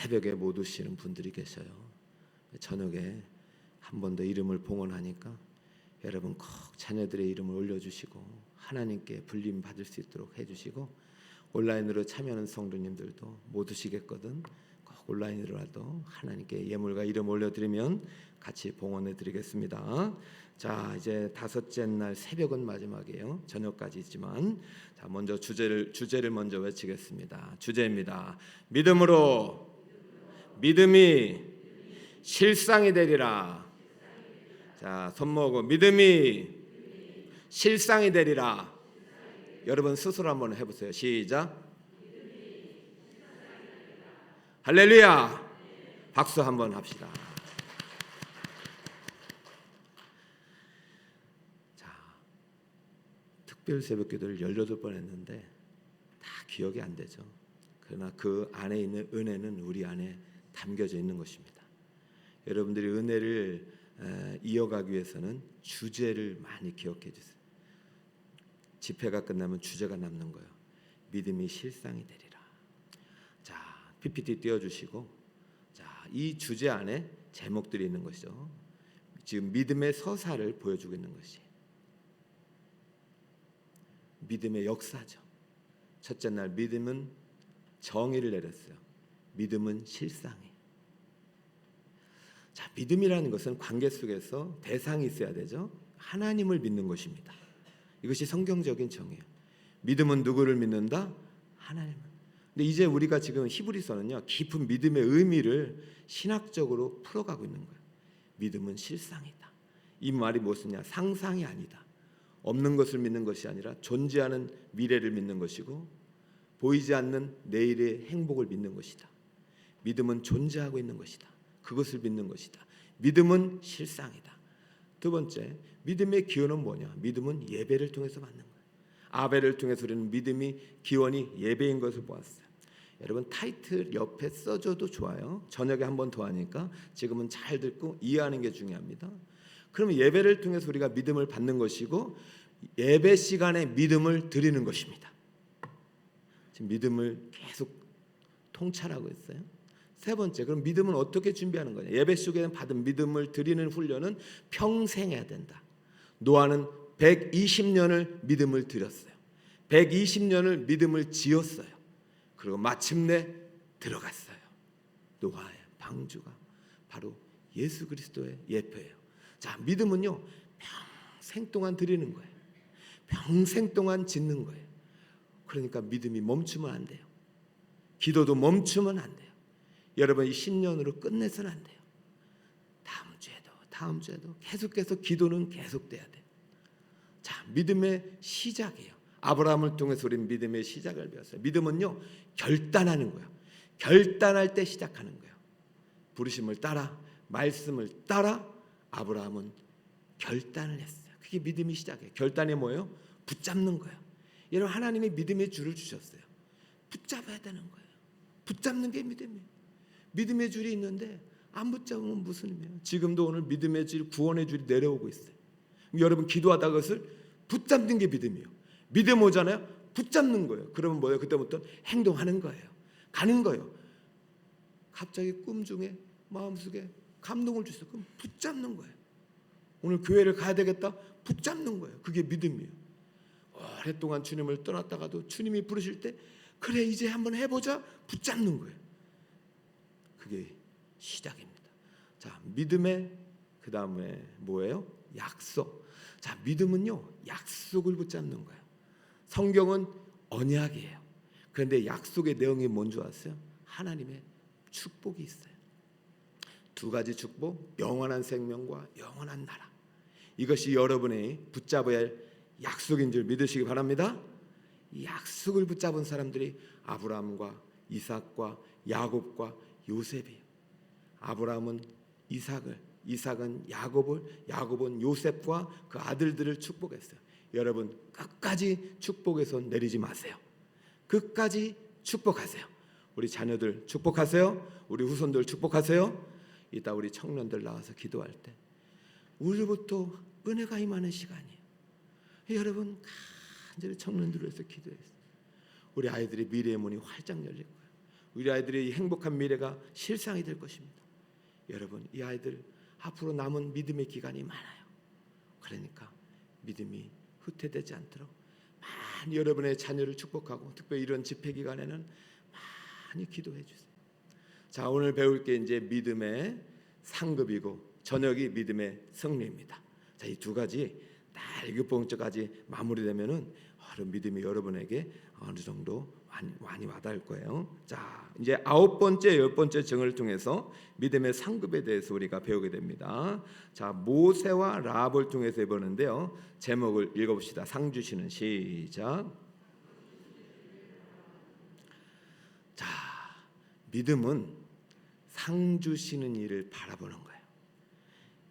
새벽에 못 오시는 분들이 계셔요. 저녁에 한 번 더 이름을 봉헌하니까 여러분 꼭 자녀들의 이름을 올려주시고 하나님께 불림 받을 수 있도록 해주시고, 온라인으로 참여하는 성도님들도 못 오시겠거든 꼭 온라인으로라도 하나님께 예물과 이름 올려드리면 같이 봉헌해 드리겠습니다. 자, 이제 다섯째 날 새벽은 마지막이에요. 저녁까지 있지만, 자, 먼저 주제를 먼저 외치겠습니다. 주제입니다. 믿음으로 믿음이 실상이 되리라. 자, 손 모으고 믿음이 실상이 되리라. 여러분 스스로 한번 해보세요. 시작. 할렐루야. 박수 한번 합시다. 자, 특별 새벽기도를 18번 했는데 다 기억이 안 되죠. 그러나 그 안에 있는 은혜는 우리 안에 담겨져 있는 것입니다. 여러분들이 은혜를 이어가기 위해서는 주제를 많이 기억해 주세요. 집회가 끝나면 주제가 남는 거예요. 믿음이 실상이 되리라. 자, PPT 띄워주시고, 자, 이 주제 안에 제목들이 있는 것이죠. 지금 믿음의 서사를 보여주고 있는 것이 믿음의 역사죠. 첫째 날 믿음은 정의를 내렸어요. 믿음은 실상이. 자, 믿음이라는 것은 관계 속에서 대상이 있어야 되죠. 하나님을 믿는 것입니다. 이것이 성경적인 정의예요. 믿음은 누구를 믿는다? 하나님을. 근데 이제 우리가 지금 히브리서는요, 깊은 믿음의 의미를 신학적으로 풀어가고 있는 거예요. 믿음은 실상이다. 이 말이 무엇이냐? 상상이 아니다. 없는 것을 믿는 것이 아니라 존재하는 미래를 믿는 것이고, 보이지 않는 내일의 행복을 믿는 것이다. 믿음은 존재하고 있는 것이다. 그것을 믿는 것이다. 믿음은 실상이다. 두 번째, 믿음의 기원은 뭐냐? 믿음은 예배를 통해서 받는 거예요. 아벨을 통해서 우리는 믿음이 기원이 예배인 것을 보았어요. 여러분 타이틀 옆에 써줘도 좋아요. 저녁에 한 번 더 하니까 지금은 잘 듣고 이해하는 게 중요합니다. 그러면 예배를 통해서 우리가 믿음을 받는 것이고, 예배 시간에 믿음을 드리는 것입니다. 지금 믿음을 계속 통찰하고 있어요. 세 번째, 그럼 믿음은 어떻게 준비하는 거냐? 예배 속에 받은 믿음을 드리는 훈련은 평생 해야 된다. 노아는 120년을 믿음을 드렸어요. 120년을 믿음을 지었어요. 그리고 마침내 들어갔어요. 노아의 방주가 바로 예수 그리스도의 예표예요. 자, 믿음은요, 평생 동안 드리는 거예요. 평생 동안 짓는 거예요. 그러니까 믿음이 멈추면 안 돼요. 기도도 멈추면 안 돼요. 여러분 이 신년으로 끝내서는 안 돼요. 다음 주에도 계속해서 기도는 계속돼야 돼요. 자, 믿음의 시작이에요. 아브라함을 통해서 우리는 믿음의 시작을 배웠어요. 믿음은요, 결단하는 거예요. 결단할 때 시작하는 거예요. 부르심을 따라, 말씀을 따라 아브라함은 결단을 했어요. 그게 믿음의 시작이에요. 결단이 뭐예요? 붙잡는 거예요. 여러분 하나님이 믿음의 줄을 주셨어요. 붙잡아야 되는 거예요. 붙잡는 게 믿음이에요. 믿음의 줄이 있는데 안 붙잡으면 무슨 의미예요? 지금도 오늘 믿음의 줄, 구원의 줄이 내려오고 있어요. 여러분 기도하다가 그것을 붙잡는 게 믿음이에요. 믿음 오잖아요. 붙잡는 거예요. 그러면 뭐예요? 그때부터 행동하는 거예요. 가는 거예요. 갑자기 꿈 중에 마음속에 감동을 주셨어요. 그럼 붙잡는 거예요. 오늘 교회를 가야 되겠다. 붙잡는 거예요. 그게 믿음이에요. 오랫동안 주님을 떠났다가도 주님이 부르실 때 그래 이제 한번 해보자. 붙잡는 거예요. 그게 시작입니다. 자, 믿음의 그 다음에 뭐예요? 약속. 자, 믿음은요, 약속을 붙잡는 거예요. 성경은 언약이에요. 그런데 약속의 내용이 뭔지 아세요? 하나님의 축복이 있어요. 두 가지 축복, 영원한 생명과 영원한 나라. 이것이 여러분이 붙잡아야 할 약속인 줄 믿으시기 바랍니다. 이 약속을 붙잡은 사람들이 아브라함과 이삭과 야곱과 요셉이에요. 아브라함은 이삭을, 이삭은 야곱을, 야곱은 요셉과 그 아들들을 축복했어요. 여러분 끝까지 축복의 손 내리지 마세요. 끝까지 축복하세요. 우리 자녀들 축복하세요. 우리 후손들 축복하세요. 이따 우리 청년들 나와서 기도할 때 우리부터 은혜가 임하는 시간이에요. 여러분 간절히 청년들을 위해서 기도했어요. 우리 아이들의 미래의 문이 활짝 열릴 거예요. 우리 아이들의 행복한 미래가 실상이 될 것입니다. 여러분, 이 아이들 앞으로 남은 믿음의 기간이 많아요. 그러니까 믿음이 후퇴되지 않도록 많이 여러분의 자녀를 축복하고, 특별히 이런 집회 기간에는 많이 기도해 주세요. 자, 오늘 배울 게 이제 믿음의 상급이고 저녁이 믿음의 승리입니다. 자, 이 두 가지 딱 7번째까지 마무리되면은 믿음이 여러분에게 어느 정도 많이 와닿을 거예요. 자, 이제 9번째, 10번째 증을 통해서 믿음의 상급에 대해서 우리가 배우게 됩니다. 자, 모세와 라합을 통해서 보는데요. 제목을 읽어봅시다. 상 주시는, 시작. 자, 믿음은 상 주시는 일을 바라보는 거예요.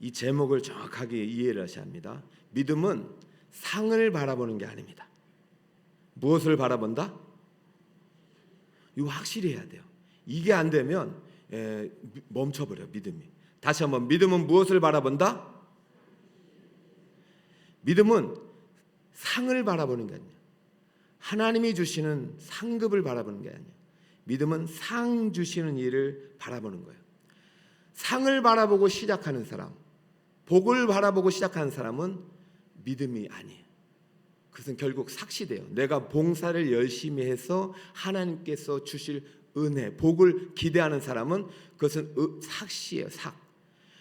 이 제목을 정확하게 이해를 하셔야 합니다. 믿음은 상을 바라보는 게 아닙니다. 무엇을 바라본다? 이거 확실히 해야 돼요. 이게 안 되면 멈춰버려, 믿음이. 다시 한번, 믿음은 무엇을 바라본다? 믿음은 상을 바라보는 게 아니에요. 하나님이 주시는 상급을 바라보는 게 아니에요. 믿음은 상 주시는 일을 바라보는 거예요. 상을 바라보고 시작하는 사람, 복을 바라보고 시작하는 사람은 믿음이 아니에요. 그것은 결국 삭시돼요. 내가 봉사를 열심히 해서 하나님께서 주실 은혜, 복을 기대하는 사람은 그것은 삭시예요, 삭.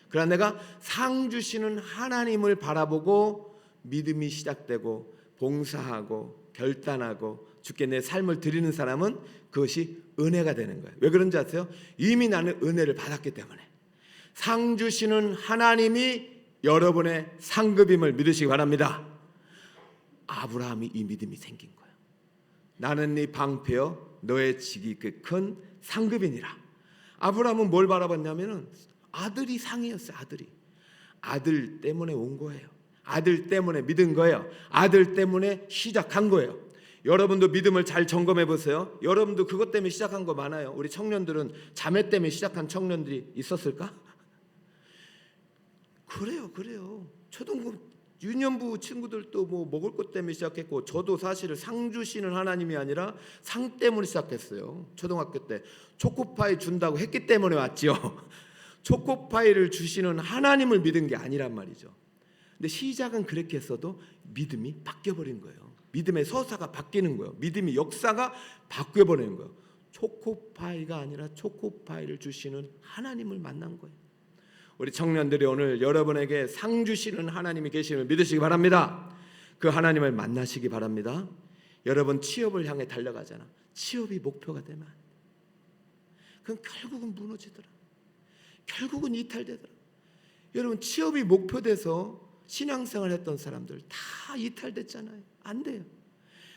그러나 내가 상 주시는 하나님을 바라보고 믿음이 시작되고 봉사하고 결단하고 주께 내 삶을 드리는 사람은 그것이 은혜가 되는 거예요. 왜 그런지 아세요? 이미 나는 은혜를 받았기 때문에. 상 주시는 하나님이 여러분의 상급임을 믿으시기 바랍니다. 아브라함이 이 믿음이 생긴 거예요. 나는 네 방패여 너의 직이 그 큰 상급이니라. 아브라함은 뭘 바라봤냐면은 아들이 상이었어요. 아들 때문에 온 거예요. 아들 때문에 믿은 거예요. 아들 때문에 시작한 거예요. 여러분도 믿음을 잘 점검해 보세요. 여러분도 그것 때문에 시작한 거 많아요. 우리 청년들은 자매 때문에 시작한 청년들이 있었을까? 그래요. 초등부 유년부 친구들도 뭐 먹을 것 때문에 시작했고, 저도 사실은 상 주시는 하나님이 아니라 상 때문에 시작했어요. 초등학교 때 초코파이 준다고 했기 때문에 왔죠. 초코파이를 주시는 하나님을 믿은 게 아니란 말이죠. 근데 시작은 그렇게 했어도 믿음이 바뀌어버린 거예요. 믿음의 서사가 바뀌는 거예요. 믿음의 역사가 바뀌어버리는 거예요. 초코파이가 아니라 초코파이를 주시는 하나님을 만난 거예요. 우리 청년들이 오늘 여러분에게 상 주시는 하나님이 계심을 믿으시기 바랍니다. 그 하나님을 만나시기 바랍니다. 여러분 취업을 향해 달려가잖아. 취업이 목표가 되면 그럼 결국은 무너지더라. 결국은 이탈되더라. 여러분 취업이 목표돼서 신앙생활 했던 사람들 다 이탈됐잖아요. 안 돼요.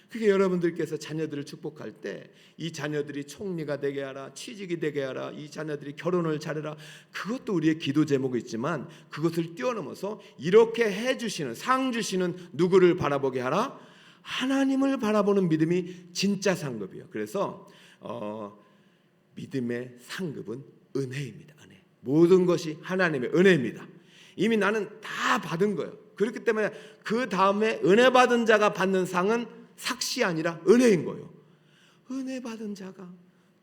그게 여러분들께서 자녀들을 축복할 때 이 자녀들이 총리가 되게 하라, 취직이 되게 하라, 이 자녀들이 결혼을 잘해라, 그것도 우리의 기도 제목이 있지만 그것을 뛰어넘어서 이렇게 해주시는, 상 주시는 누구를 바라보게 하라? 하나님을 바라보는 믿음이 진짜 상급이에요. 그래서 믿음의 상급은 은혜입니다. 은혜. 모든 것이 하나님의 은혜입니다. 이미 나는 다 받은 거예요. 그렇기 때문에 그 다음에 은혜 받은 자가 받는 상은 삭시 아니라 은혜인 거예요. 은혜 받은 자가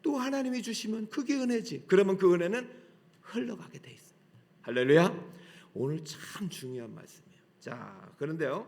또 하나님이 주시면 그게 은혜지. 그러면 그 은혜는 흘러가게 돼 있어요. 할렐루야. 오늘 참 중요한 말씀이에요. 자, 그런데요,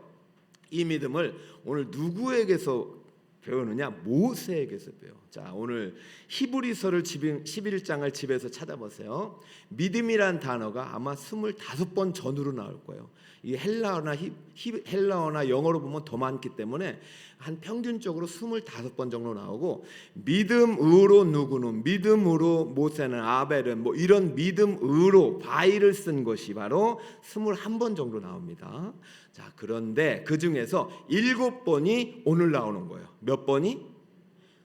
이 믿음을 오늘 누구에게서 배우느냐? 모세에게서 배워. 자, 오늘 히브리서를 11장을 집에서 찾아보세요. 믿음이란 단어가 아마 25번 전후로 나올 거예요. 이 헬라어나 영어로 보면 더 많기 때문에 한 평균적으로 25번 정도 나오고, 믿음으로 누구는, 믿음으로 모세는, 아벨은, 뭐 이런 믿음으로 바이를 쓴 것이 바로 21번 정도 나옵니다. 자, 그런데 그 중에서 7번이 오늘 나오는 거예요. 몇 번이?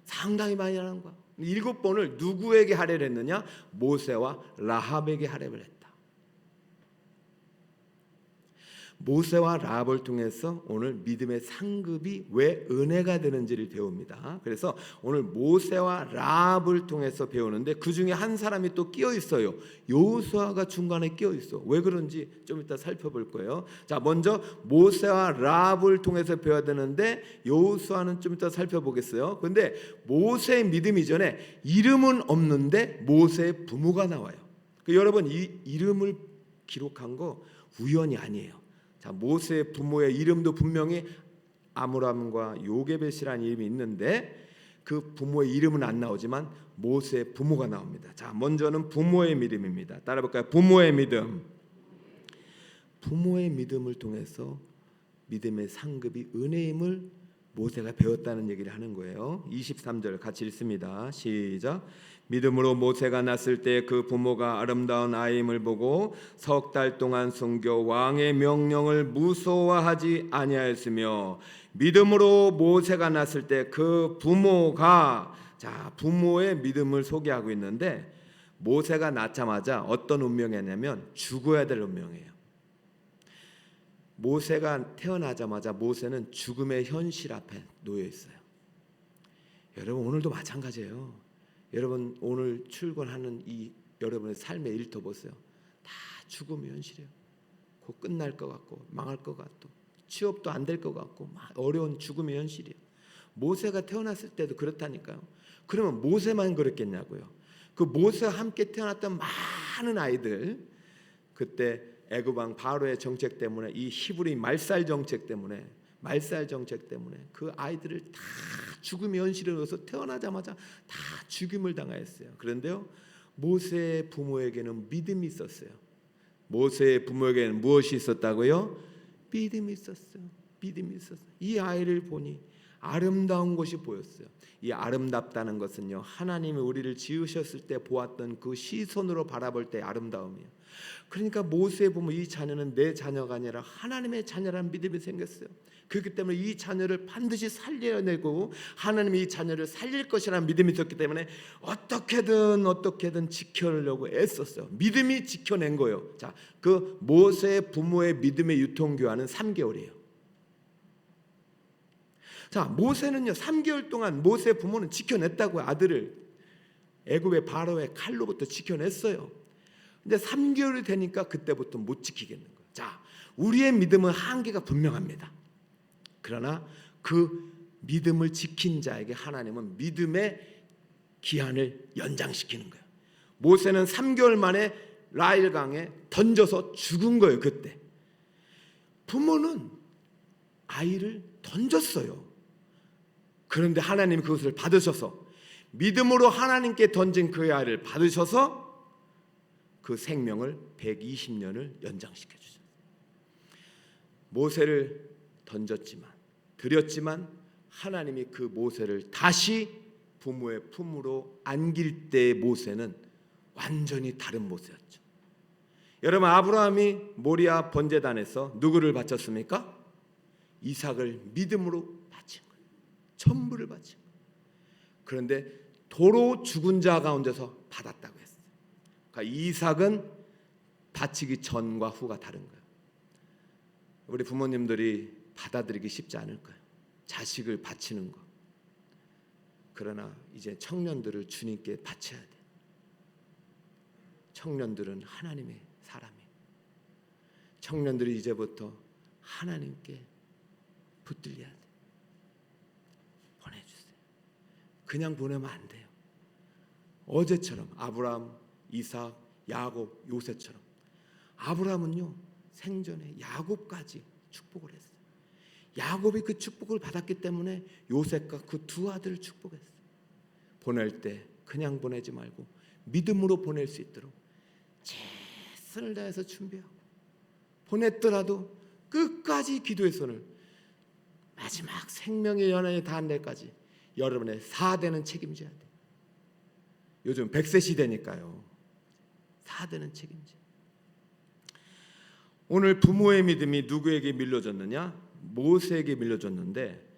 상당히 많이 나오는 거야. 7번을 누구에게 할애를 했느냐? 모세와 라합에게 할애를 했다. 모세와 라합을 통해서 오늘 믿음의 상급이 왜 은혜가 되는지를 배웁니다. 그래서 오늘 모세와 라합을 통해서 배우는데 그 중에 한 사람이 또 끼어 있어요. 여호수아가 중간에 끼어 있어. 왜 그런지 좀 이따 살펴볼 거예요. 자, 먼저 모세와 라합을 통해서 배워야 되는데 여호수아는 좀 이따 살펴보겠어요. 근데 모세의 믿음 이전에 이름은 없는데 모세의 부모가 나와요. 여러분, 이 이름을 기록한 거 우연이 아니에요. 자, 모세의 부모의 이름도 분명히 아므람과 요게벳이라는 이름이 있는데 그 부모의 이름은 안 나오지만 모세의 부모가 나옵니다. 자, 먼저는 부모의 믿음입니다. 따라 볼까요? 부모의 믿음. 부모의 믿음을 통해서 믿음의 상급이 은혜임을 모세가 배웠다는 얘기를 하는 거예요. 23절 같이 읽습니다. 시작. 믿음으로 모세가 낳았을 때 그 부모가 아름다운 아이임을 보고 석 달 동안 숨겨 왕의 명령을 무서워하지 아니하였으며 믿음으로 모세가 낳았을 때 그 부모가, 자, 부모의 믿음을 소개하고 있는데 모세가 낳자마자 어떤 운명이냐면 죽어야 될 운명이에요. 모세가 태어나자마자 모세는 죽음의 현실 앞에 놓여 있어요. 여러분, 오늘도 마찬가지예요. 여러분, 오늘 출근하는 이 여러분의 삶의 일터 보세요. 다 죽음의 현실이에요. 곧 끝날 것 같고 망할 것 같고 취업도 안 될 것 같고 어려운 죽음의 현실이에요. 모세가 태어났을 때도 그렇다니까요. 그러면 모세만 그랬겠냐고요. 그 모세와 함께 태어났던 많은 아이들, 그때 애굽 왕 바로의 정책 때문에, 이 히브리 말살 정책 때문에 그 아이들을 다 죽음의 현실에 넣어서 태어나자마자 다 죽임을 당하였어요. 그런데요, 모세의 부모에게는 믿음이 있었어요. 모세의 부모에게는 무엇이 있었다고요? 믿음이 있었어요. 믿음이 있었어요. 이 아이를 보니 아름다운 것이 보였어요. 이 아름답다는 것은요, 하나님이 우리를 지으셨을 때 보았던 그 시선으로 바라볼 때의 아름다움이에요. 그러니까 모세의 부모, 이 자녀는 내 자녀가 아니라 하나님의 자녀라는 믿음이 생겼어요. 그렇기 때문에 이 자녀를 반드시 살려내고 하나님이 이 자녀를 살릴 것이라는 믿음이 있었기 때문에 어떻게든 지켜내려고 애썼어요. 믿음이 지켜낸 거예요. 자, 그 모세의 부모의 믿음의 유통기한은 3개월이에요. 자, 모세는요 3개월 동안 모세 부모는 지켜냈다고요. 아들을 애굽의 바로의 칼로부터 지켜냈어요. 근데 3개월이 되니까 그때부터 못 지키겠는 거예요. 자, 우리의 믿음은 한계가 분명합니다. 그러나 그 믿음을 지킨 자에게 하나님은 믿음의 기한을 연장시키는 거예요. 모세는 3개월 만에 라일강에 던져서 죽은 거예요. 그때 부모는 아이를 던졌어요. 그런데 하나님이 그것을 받으셔서 믿음으로 하나님께 던진 그 아이를 받으셔서 그 생명을 120년을 연장시켜 주셨어요. 모세를 던졌지만, 드렸지만 하나님이 그 모세를 다시 부모의 품으로 안길 때의 모세는 완전히 다른 모세였죠. 여러분, 아브라함이 모리아 번제단에서 누구를 바쳤습니까? 이삭을 믿음으로 바친 거예요. 전부를 바친 거예요. 그런데 도로 죽은 자 가운데서 받았다고 했어요. 그러니까 이삭은 바치기 전과 후가 다른 거예요. 우리 부모님들이 받아들이기 쉽지 않을 거예요. 자식을 바치는 거. 그러나 이제 청년들을 주님께 바쳐야 돼. 청년들은 하나님의 사람이에요. 청년들이 이제부터 하나님께 붙들려야 돼. 보내주세요. 그냥 보내면 안 돼요. 어제처럼 아브라함, 이삭, 야곱, 요셉처럼. 아브라함은요 생전에 야곱까지 축복을 했어요. 야곱이 그 축복을 받았기 때문에 요셉과 그 두 아들을 축복했어요. 보낼 때 그냥 보내지 말고 믿음으로 보낼 수 있도록 최선을 다해서 준비하고, 보냈더라도 끝까지 기도의 손을 마지막 생명의 연한에 닿은 데까지 여러분의 4대는 책임져야 돼. 요즘 100세 시대니까요. 4대는 책임져. 오늘 부모의 믿음이 누구에게 밀려졌느냐? 모세에게 밀려졌는데,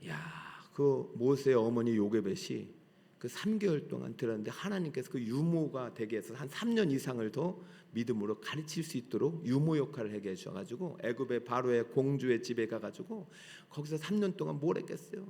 야, 그 모세의 어머니 요게벳이 그 3개월 동안 들었는데 하나님께서 그 유모가 되게 해서 한 3년 이상을 더 믿음으로 가르칠 수 있도록 유모 역할을 하게 해주셔가지고 애굽의 바로의 공주의 집에 가가지고 거기서 3년 동안 뭘 했겠어요?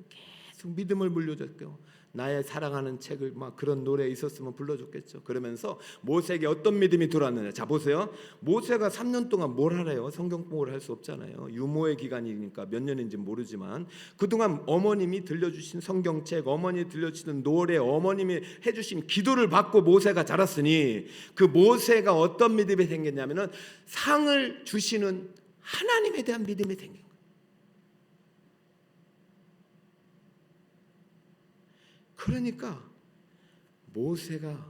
계속 믿음을 물려줬고요. 나의 사랑하는 책을 막 그런 노래 있었으면 불러줬겠죠. 그러면서 모세에게 어떤 믿음이 들어왔느냐. 자 보세요. 모세가 3년 동안 뭘 하래요? 성경 공부를 할 수 없잖아요. 유모의 기간이니까 몇 년인지 모르지만 그동안 어머님이 들려주신 성경책, 어머니 들려주신 노래, 어머님이 해주신 기도를 받고 모세가 자랐으니 그 모세가 어떤 믿음이 생겼냐면은 상을 주시는 하나님에 대한 믿음이 생긴 거예요. 그러니까 모세가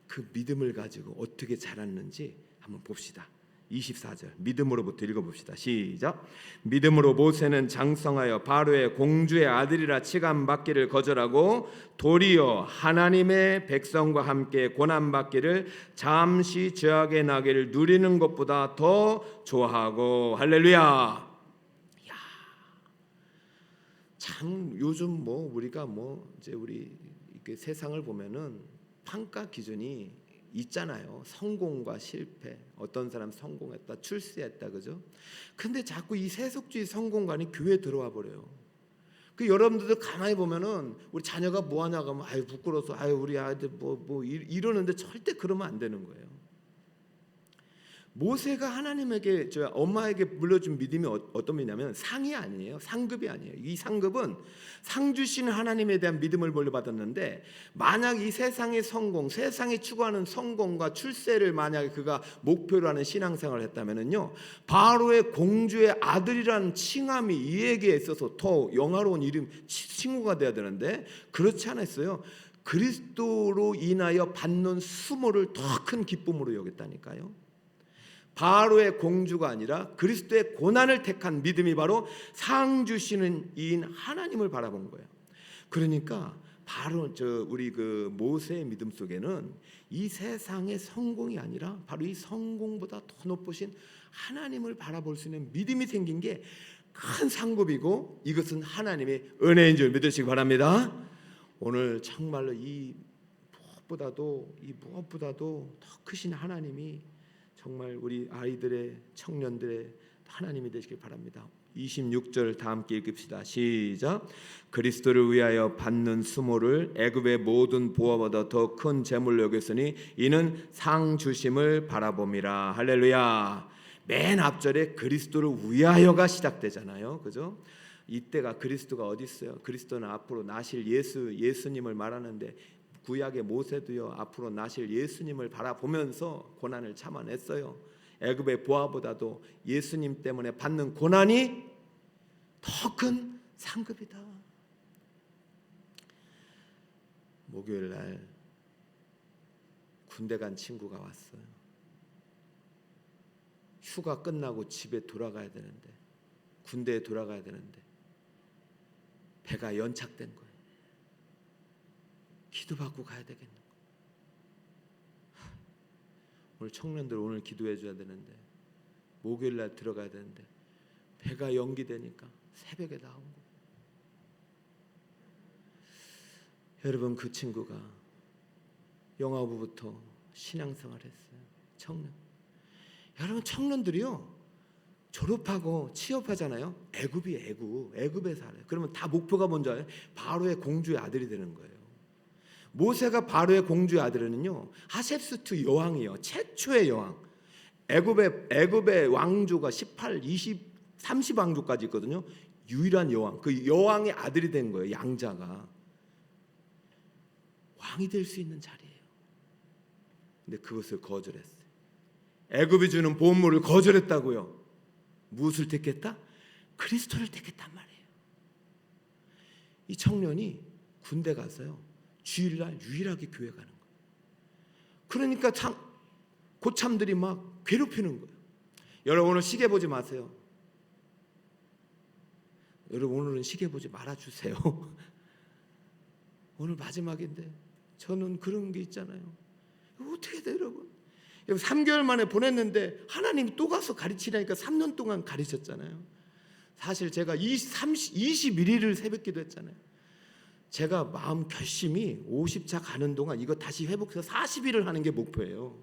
그 믿음을 가지고 어떻게 자랐는지 한번 봅시다. 24절 믿음으로부터 읽어봅시다. 시작. 믿음으로 모세는 장성하여 바로의 공주의 아들이라 칭함받기를 거절하고 도리어 하나님의 백성과 함께 고난받기를 잠시 죄악의 나귀를 누리는 것보다 더 좋아하고. 할렐루야. 참 요즘 뭐 우리가 뭐 이제 우리 이렇게 세상을 보면은 평가 기준이 있잖아요. 성공과 실패. 어떤 사람 성공했다, 출세했다, 그죠? 근데 자꾸 이 세속주의 성공관이 교회에 들어와 버려요. 그 여러분들도 가만히 보면은 우리 자녀가 뭐 하냐고 하면 아유 부끄러워서 아유 우리 아이들 뭐 이러는데 절대 그러면 안 되는 거예요. 모세가 하나님에게 저 엄마에게 물려준 믿음이 어떤 믿음이냐면 상이 아니에요. 상급이 아니에요. 이 상급은 상 주시는 하나님에 대한 믿음을 물려받았는데 만약 이 세상의 성공, 세상이 추구하는 성공과 출세를 만약에 그가 목표로 하는 신앙생활을 했다면은요, 바로의 공주의 아들이라는 칭함이 이에게 있어서 더 영화로운 이름 칭호가 돼야 되는데 그렇지 않았어요. 그리스도로 인하여 받는 수모를 더 큰 기쁨으로 여겼다니까요. 바로의 공주가 아니라 그리스도의 고난을 택한 믿음이 바로 상 주시는 이인 하나님을 바라본 거예요. 그러니까 바로 우리 그 모세의 믿음 속에는 이 세상의 성공이 아니라 바로 이 성공보다 더 높으신 하나님을 바라볼 수 있는 믿음이 생긴 게 큰 상급이고 이것은 하나님의 은혜인 줄 믿으시기 바랍니다. 오늘 정말로 이 무엇보다도 더 크신 하나님이 정말 우리 아이들의 청년들의 하나님이 되시길 바랍니다. 26절 다 함께 읽읍시다. 시작. 그리스도를 위하여 받는 수모를 애굽의 모든 보화보다 더 큰 재물로 여겼으니 이는 상 주심을 바라봄이라. 할렐루야. 맨 앞절에 그리스도를 위하여가 시작되잖아요. 그죠? 이때가 그리스도가 어디 있어요? 그리스도는 앞으로 나실 예수님을 말하는데 구약의 모세도요 앞으로 나실 예수님을 바라보면서 고난을 참아냈어요. 애굽의 보화보다도 예수님 때문에 받는 고난이 더 큰 상급이다. 목요일 날 군대 간 친구가 왔어요. 휴가 끝나고 집에 돌아가야 되는데 군대에 돌아가야 되는데 배가 연착된 거예요. 기도받고 가야 되겠는 거. 오늘 청년들 오늘 기도해 줘야 되는데 목요일 날 들어가야 되는데 배가 연기되니까 새벽에 나온 거. 여러분 그 친구가 영화부부터 신앙생활했어요. 청년. 여러분 청년들이요 졸업하고 취업하잖아요. 애굽에 살아요. 그러면 다 목표가 뭔지 알아요? 바로의 공주의 아들이 되는 거예요. 모세가 바로의 공주의 아들은요 하셉스트 여왕이요 최초의 여왕. 애굽의 왕조가 18, 20, 30 왕조까지 있거든요. 유일한 여왕. 그 여왕의 아들이 된 거예요. 양자가 왕이 될 수 있는 자리예요. 근데 그것을 거절했어요. 애굽이 주는 보물을 거절했다고요. 무엇을 택했다? 그리스도를 택했단 말이에요. 이 청년이 군대 가서요 주일날 유일하게 교회 가는 거예요. 그러니까 고참들이 막 괴롭히는 거예요. 여러분 오늘 시계 보지 마세요. 여러분 오늘은 시계 보지 말아주세요. 오늘 마지막인데 저는 그런 게 있잖아요. 어떻게 돼요 여러분? 3개월 만에 보냈는데 하나님이 또 가서 가르치라니까 3년 동안 가르쳤잖아요. 사실 제가 21일을 새벽기도 했잖아요. 제가 마음 결심이 50차 가는 동안 이거 다시 회복해서 40일을 하는 게 목표예요.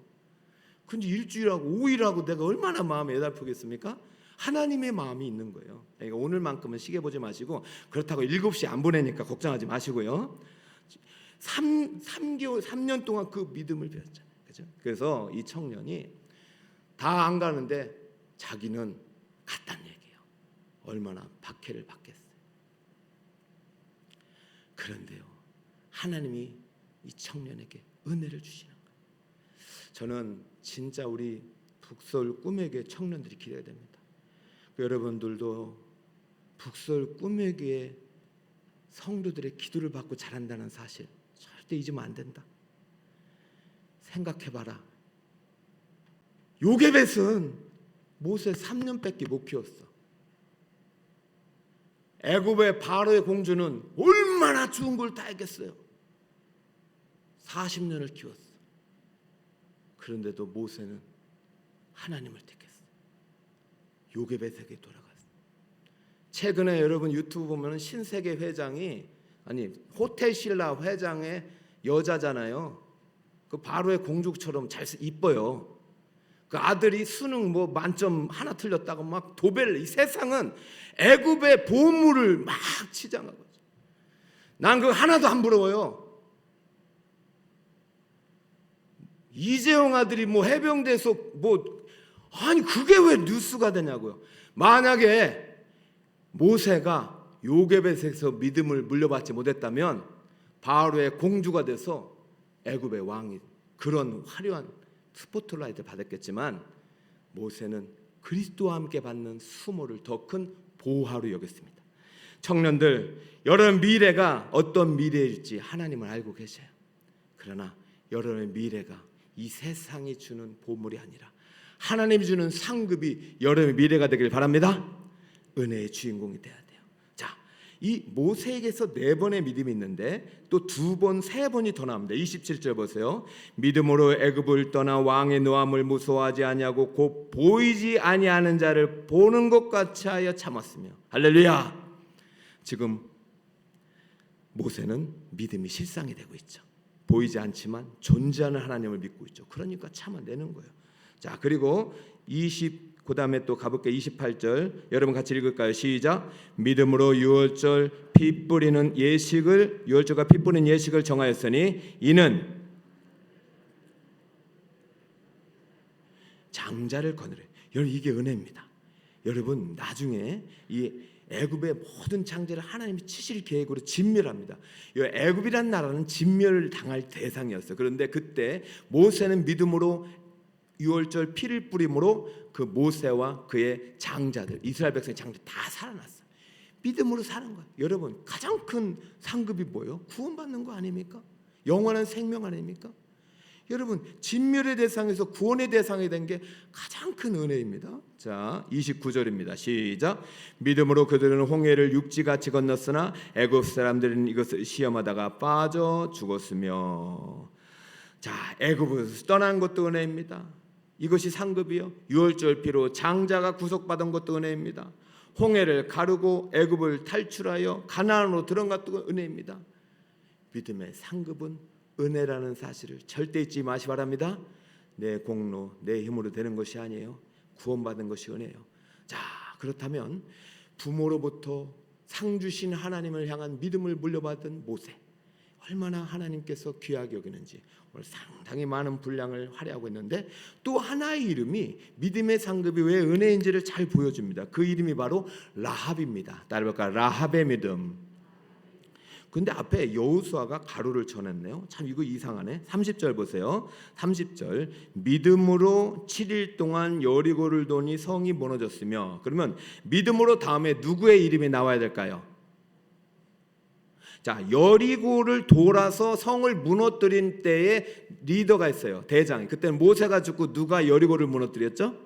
근데 일주일하고 5일하고 내가 얼마나 마음에 애달프겠습니까? 하나님의 마음이 있는 거예요. 그러니까 오늘만큼은 시계 보지 마시고, 그렇다고 7시 안 보내니까 걱정하지 마시고요. 3개월, 3년 동안 그 믿음을 배웠잖아요. 그죠? 그래서 이 청년이 다 안 가는데 자기는 갔다는 얘기예요. 얼마나 박해를 받겠어요. 그런데요, 하나님이 이 청년에게 은혜를 주시는 거예요. 저는 진짜 우리 북서울 꿈에게 청년들이 기대가 됩니다. 여러분들도 북서울 꿈에게 성도들의 기도를 받고 자란다는 사실 절대 잊으면 안 된다. 생각해봐라. 요게벳은 모세 3년밖에 못 키웠어. 애굽의 바로의 공주는 얼마나 좋은 걸 다 했겠어요. 40년을 키웠어. 그런데도 모세는 하나님을 택했어. 요게벳에게 돌아갔어. 최근에 여러분 유튜브 보면 신세계 회장이, 아니 호텔 신라 회장의 여자잖아요. 그 바로의 공주처럼 잘 이뻐요. 그 아들이 수능 뭐 만점 하나 틀렸다고 막 도배를, 이 세상은 애굽의 보물을 막 치장하고, 난 그거 하나도 안 부러워요. 이재용 아들이 뭐 해병대에서 뭐, 아니 그게 왜 뉴스가 되냐고요. 만약에 모세가 요게벳에서 믿음을 물려받지 못했다면 바로의 공주가 돼서 애굽의 왕이 그런 화려한 스포트라이트 받았겠지만, 모세는 그리스도와 함께 받는 수모를 더 큰 보화로 여겼습니다. 청년들, 여러분 미래가 어떤 미래일지 하나님은 알고 계셔요. 그러나 여러분의 미래가 이 세상이 주는 보물이 아니라 하나님이 주는 상급이 여러분의 미래가 되길 바랍니다. 은혜의 주인공이 돼야 돼요. 자, 이 모세에게서 4번의 믿음이 있는데 또 2번, 3번이 더 나옵니다. 27절 보세요. 믿음으로 애굽을 떠나 왕의 노함을 무서워하지 아니하고 곧 보이지 아니하는 자를 보는 것 같이 하여 참았으며. 할렐루야. 지금 모세는 믿음이 실상이 되고 있죠. 보이지 않지만 존재하는 하나님을 믿고 있죠. 그러니까 참아내는 거예요. 자, 그리고 그다음에 또 가볼게요. 28절 여러분 같이 읽을까요? 시작. 믿음으로 유월절 피 뿌리는 예식을, 유월절과 피 뿌리는 예식을 정하였으니 이는 장자를 거느려. 여러분 이게 은혜입니다. 여러분 나중에 이 애굽의 모든 장자를 하나님이 치실 계획으로 진멸합니다. 이 애굽이란 나라는 진멸을 당할 대상이었어요. 그런데 그때 모세는 믿음으로 유월절 피를 뿌림으로 그 모세와 그의 장자들, 이스라엘 백성의 장자들 다 살아났어요. 믿음으로 사는 거예요. 여러분 가장 큰 상급이 뭐예요? 구원받는 거 아닙니까? 영원한 생명 아닙니까? 여러분 진멸의 대상에서 구원의 대상이 된 게 가장 큰 은혜입니다. 자, 29절입니다. 시작. 믿음으로 그들은 홍해를 육지같이 건넜으나 애굽 사람들은 이것을 시험하다가 빠져 죽었으며. 자, 애굽에서 떠난 것도 은혜입니다. 이것이 상급이요. 유월절 피로 장자가 구속받은 것도 은혜입니다. 홍해를 가르고 애굽을 탈출하여 가나안으로 들어간 것도 은혜입니다. 믿음의 상급은 은혜라는 사실을 절대 잊지 마시 바랍니다. 내 공로, 내 힘으로 되는 것이 아니에요. 구원받은 것이 은혜예요. 자, 그렇다면 부모로부터 상 주신 하나님을 향한 믿음을 물려받은 모세, 얼마나 하나님께서 귀하게 여기는지 오늘 상당히 많은 분량을 할애하고 있는데, 또 하나의 이름이 믿음의 상급이 왜 은혜인지를 잘 보여줍니다. 그 이름이 바로 라합입니다. 따라볼까요? 라합의 믿음. 근데 앞에 여호수아가 가로를 쳐냈네요. 참 이거 이상하네. 30절 보세요. 30절 믿음으로 7일 동안 여리고를 도니 성이 무너졌으며. 그러면 믿음으로 다음에 누구의 이름이 나와야 될까요? 자, 여리고를 돌아서 성을 무너뜨린 때에 리더가 있어요. 대장이. 그때는 모세가 죽고 누가 여리고를 무너뜨렸죠?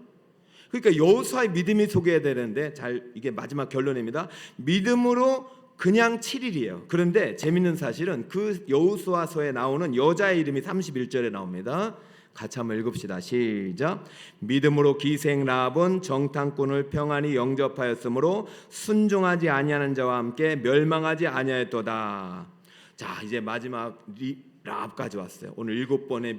그러니까 여호수아의 믿음이 소개해야 되는데, 잘 이게 마지막 결론입니다. 믿음으로 그냥 7일이에요. 그런데 재밌는 사실은 그 여호수아서에 나오는 여자의 이름이 31절에 나옵니다. 같이 한번 읽읍시다. 시작. 믿음으로 기생 라합은 정탐꾼을 평안히 영접하였으므로 순종하지 아니하는 자와 함께 멸망하지 아니하였도다. 자, 이제 마지막 라합까지 왔어요. 오늘 7번의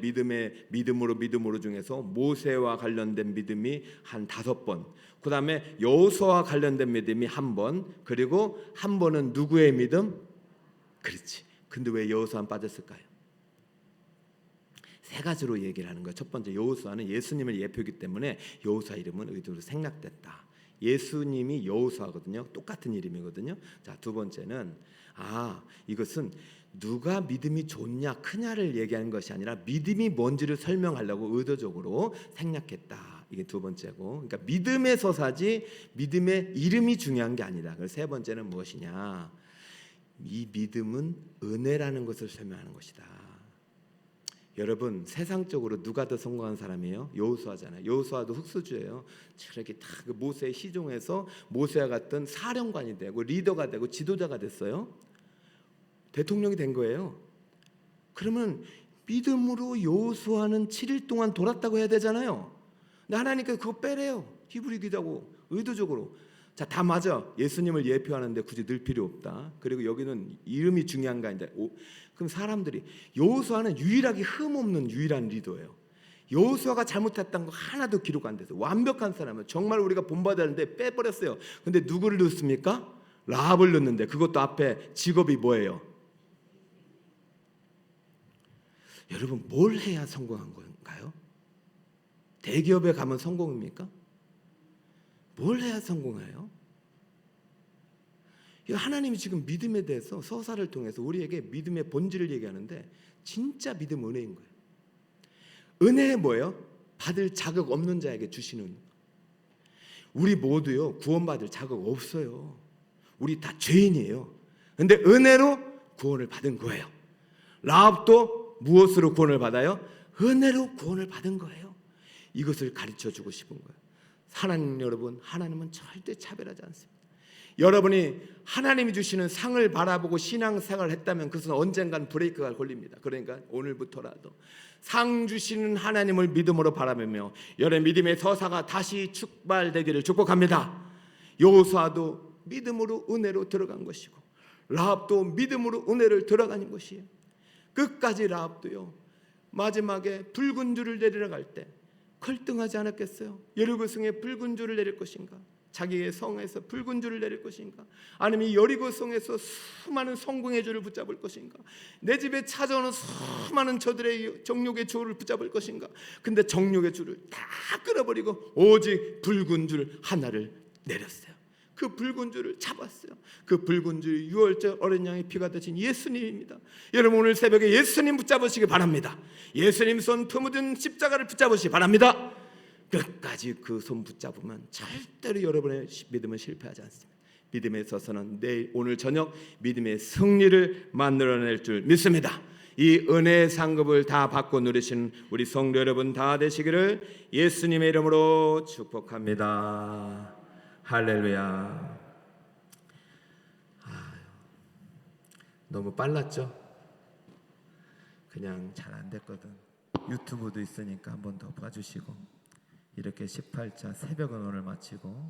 믿음으로 중에서 모세와 관련된 믿음이 한 5번, 그 다음에 여호수아와 관련된 믿음이 1번, 그리고 1번은 누구의 믿음? 그렇지. 근데 왜 여호수아는 빠졌을까요? 3가지로 얘기를 하는 거예요. 첫 번째, 여호수아는 예수님을 예표이기 때문에 여호수아 이름은 의도로 생략됐다. 예수님이 여호수아거든요. 똑같은 이름이거든요. 자, 두 번째는 이것은 누가 믿음이 좋냐 크냐를 얘기하는 것이 아니라 믿음이 뭔지를 설명하려고 의도적으로 생략했다. 이게 두 번째고, 그러니까 믿음의 서사지 믿음의 이름이 중요한 게 아니다. 그래서 세 번째는 무엇이냐? 이 믿음은 은혜라는 것을 설명하는 것이다. 여러분, 세상적으로 누가 더 성공한 사람이에요? 여호수아잖아요. 여호수아도 흙수주예요. 저렇게 다 그 모세의 시종에서 모세와 같은 사령관이 되고 리더가 되고 지도자가 됐어요. 대통령이 된 거예요. 그러면 믿음으로 여호수아는 7일 동안 돌았다고 해야 되잖아요. 근데 하나님께서 그거 빼래요. 히브리 기자고 의도적으로. 자, 다 맞아. 예수님을 예표하는데 굳이 늘 필요 없다. 그리고 여기는 이름이 중요한 게 아닌데, 그럼 사람들이 여호수아는 유일하게 흠없는 유일한 리더예요. 여호수아가 잘못했던 거 하나도 기록 안 돼서 완벽한 사람은 정말 우리가 본받아야 하는데 빼버렸어요. 근데 누구를 넣습니까? 라합을 넣는데 그것도 앞에 직업이 뭐예요? 여러분, 뭘 해야 성공한 건가요? 대기업에 가면 성공입니까? 뭘 해야 성공해요? 하나님이 지금 믿음에 대해서 서사를 통해서 우리에게 믿음의 본질을 얘기하는데 진짜 믿음 은혜인 거예요. 은혜는 뭐예요? 받을 자격 없는 자에게 주시는. 우리 모두요 구원받을 자격 없어요. 우리 다 죄인이에요. 근데 은혜로 구원을 받은 거예요. 라합도 무엇으로 구원을 받아요? 은혜로 구원을 받은 거예요. 이것을 가르쳐주고 싶은 거예요. 하나님 여러분, 하나님은 절대 차별하지 않습니다. 여러분이 하나님이 주시는 상을 바라보고 신앙생활을 했다면 그것은 언젠간 브레이크가 걸립니다. 그러니까 오늘부터라도 상 주시는 하나님을 믿음으로 바라보며 여러분 믿음의 서사가 다시 축발되기를 축복합니다. 여호수아도 믿음으로 은혜로 들어간 것이고 라합도 믿음으로 은혜를 들어가는 것이에요. 끝까지 라합도요 마지막에 붉은 줄을 내리러 갈 때 걸등하지 않았겠어요? 여리고 성에 붉은 줄을 내릴 것인가? 자기의 성에서 붉은 줄을 내릴 것인가? 아니면 여리고 성에서 수많은 성공의 줄을 붙잡을 것인가? 내 집에 찾아오는 수많은 저들의 정욕의 줄을 붙잡을 것인가? 근데 정욕의 줄을 다 끊어버리고 오직 붉은 줄 하나를 내렸어요. 그 붉은 줄을 잡았어요. 그 붉은 줄이 유월절 어린 양의 피가 되신 예수님입니다. 여러분 오늘 새벽에 예수님 붙잡으시기 바랍니다. 예수님 손 품어든 십자가를 붙잡으시기 바랍니다. 끝까지 그 손 붙잡으면 절대로 여러분의 믿음은 실패하지 않습니다. 믿음에 있어서는 내일 오늘 저녁 믿음의 승리를 만들어낼 줄 믿습니다. 이 은혜의 상급을 다 받고 누리신 우리 성도 여러분 다 되시기를 예수님의 이름으로 축복합니다. 할렐루야. 너무 빨랐죠? 그냥 잘 안 됐거든. 유튜브도 있으니까 한 번 더 봐주시고 이렇게 18차 새벽은 오늘 마치고